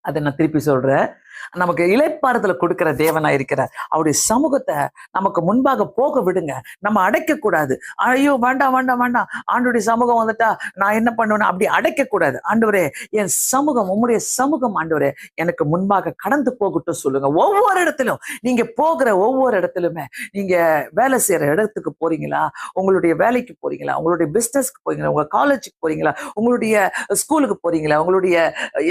அதை நான் திருப்பி சொல்றேன். நமக்கு இளைப்பாறுதல கொடுக்கிற தேவனா இருக்கிறார். அவருடைய சமூகத்தை நமக்கு முன்பாக போக விடுங்க. நம்ம அடைக்க கூடாது. ஐயோ வேண்டாம் வேண்டாம் வேண்டாம், ஆண்டவருடைய சமூகம் வந்துட்டா நான் என்ன பண்ணுவேன் அப்படி அடைக்க கூடாது. ஆண்டவரே என் சமூகம், உம்முடைய சமூகம் ஆண்டவரே எனக்கு முன்பாக கடந்து போகட்டும் சொல்லுங்க. ஒவ்வொரு இடத்திலும் நீங்க போகிற ஒவ்வொரு இடத்திலுமே, நீங்க வேலை செய்யற இடத்துக்கு போறீங்களா, உங்களுடைய வேலைக்கு போறீங்களா, உங்களுடைய பிசினஸ்க்கு போறீங்களா, உங்க காலேஜுக்கு போறீங்களா, உங்களுடைய ஸ்கூலுக்கு போறீங்களா, உங்களுடைய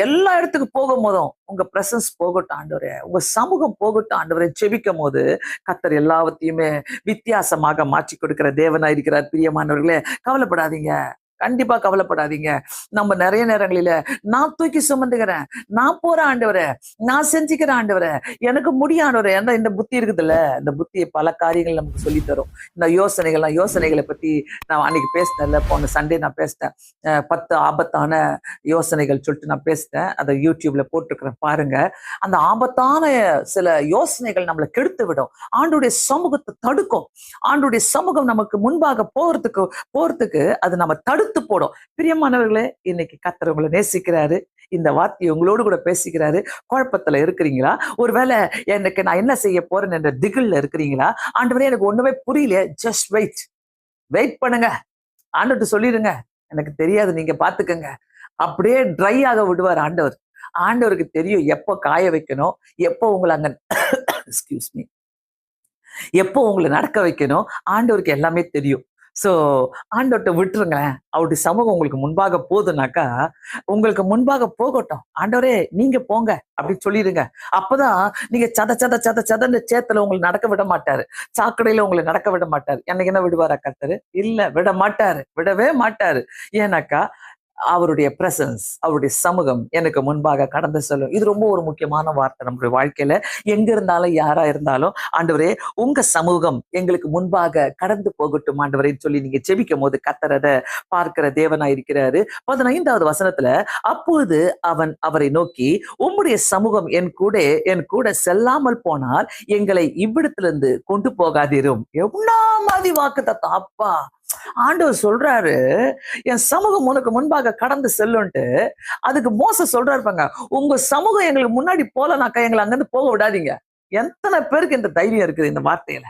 எல்லா இடத்துக்கு போகும்போதும் உங்க பிரசன்ஸ் போகட்டும் ஆண்டவரே, உங்க சமூகம் போகட்டும் ஆண்டவரே. ஜெபிக்கும் போது கர்த்தர் எல்லாவற்றையுமே வித்தியாசமாக மாற்றி கொடுக்கிற தேவனா இருக்கிறார். பிரியமானவர்களே, கவலைப்படாதீங்க. கண்டிப்பா கவலைப்படாதீங்க. நம்ம நிறைய நேரங்களில நான் தூக்கி சுமந்துக்கிறேன், நான் போறேன் ஆண்டவரே, நான் செஞ்சுக்கிறேன் ஆண்டவரே, எனக்கு முடியும் ஆண்டவரே. ஏன்னா இந்த புத்தி இருக்குதுல்ல, இந்த புத்தியை பல காரியங்கள் நமக்கு சொல்லி தரும். இந்த யோசனைகளை பத்தி நான் அன்னைக்கு பேசினேன்ல, போன சண்டே நான் பேசிட்டேன். 10 ஆபத்தான யோசனைகள் சொல்லிட்டு நான் பேசிட்டேன். அதை யூடியூப்ல போட்டிருக்கிறேன் பாருங்க. அந்த ஆபத்தான சில யோசனைகள் நம்மளை கெடுத்து விடும், ஆண்டுடைய சமூகத்தை தடுக்கும். ஆண்டுடைய சமூகம் நமக்கு முன்பாக போறதுக்கு அது நம்ம தடுத்து போடும். பிரியமானவர்களே, இன்னைக்கு கர்த்தர் உங்களை நேசிக்கிறாரு. இந்த வார்த்தையை உங்களோடு கூட பேசிக்கிறாரு. குழப்பத்துல இருக்கிறீங்களா? ஒருவேளை எனக்கு நான் என்ன செய்ய போறேன் என்ற திகில்ல இருக்கிறீங்களா? ஆண்டவரே எனக்கு ஒண்ணுமே புரியல. ஜஸ்ட் வெயிட் பண்ணுங்க. ஆண்டவர்கிட்ட சொல்லிடுங்க, எனக்கு தெரியாது, நீங்க பாத்துக்கங்க. அப்படியே ட்ரை ஆக விடுவார் ஆண்டவர். ஆண்டவருக்கு தெரியும் எப்போ காய வைக்கணும், எப்போ உங்களை அங்க எக்ஸ்கியூஸ் மீ, எப்போ உங்களை நடக்க வைக்கணும். ஆண்டவருக்கு எல்லாமே தெரியும். சோ ஆண்டவர்கிட்ட விட்டுருங்களேன். அவருடைய சமூகம் உங்களுக்கு முன்பாக போகுதுனாக்கா, உங்களுக்கு முன்பாக போகட்டும். ஆண்டவரே நீங்க போங்க அப்படின்னு சொல்லிடுங்க. அப்பதான் நீங்க சதன்னு சேத்துல உங்களை நடக்க விட மாட்டாரு, சாக்கடையில உங்களை நடக்க விட மாட்டாரு. என்னைக்கு என்ன விடுவாரா கர்த்தரு? இல்ல, விட மாட்டாரு, விடவே மாட்டாரு. ஏன்னாக்கா அவருடைய பிரசன்ஸ், அவருடைய சமூகம் எனக்கு முன்பாக கடந்து செல்லும். இது ரொம்ப ஒரு முக்கியமான வார்த்தை நம்மளுடைய வாழ்க்கையில. எங்க இருந்தாலும் யாரா இருந்தாலும், ஆண்டவரே உங்க சமூகம் எங்களுக்கு முன்பாக கடந்து போகட்டும் ஆண்டவரே சொல்லி நீங்க ஜெபிக்கும் போது கர்த்தர் அதை பார்க்கிற தேவனா இருக்கிறாரு. 15வது வசனத்துல, அப்பொழுது அவன் அவரை நோக்கி, உம்முடைய சமூகம் என் கூட செல்லாமல் போனால் எங்களை இவ்விடத்திலிருந்து கொண்டு போகாதிரும். எவ்வளோ மாதிரி வாக்கு தத்தம் அப்பா! ஆண்டவர் சொல்றாரு, என் சமூகம் உனக்கு முன்பாக கடந்து செல்லும்ட்டு. அதுக்கு மோச சொல்றாரு பாருங்க, உங்க சமூகம் எங்களுக்கு முன்னாடி போலனாக்கா எங்களை அங்கிருந்து போக விடாதீங்க. எத்தனை பேருக்கு இந்த தைரியம் இருக்குது இந்த வார்த்தையில?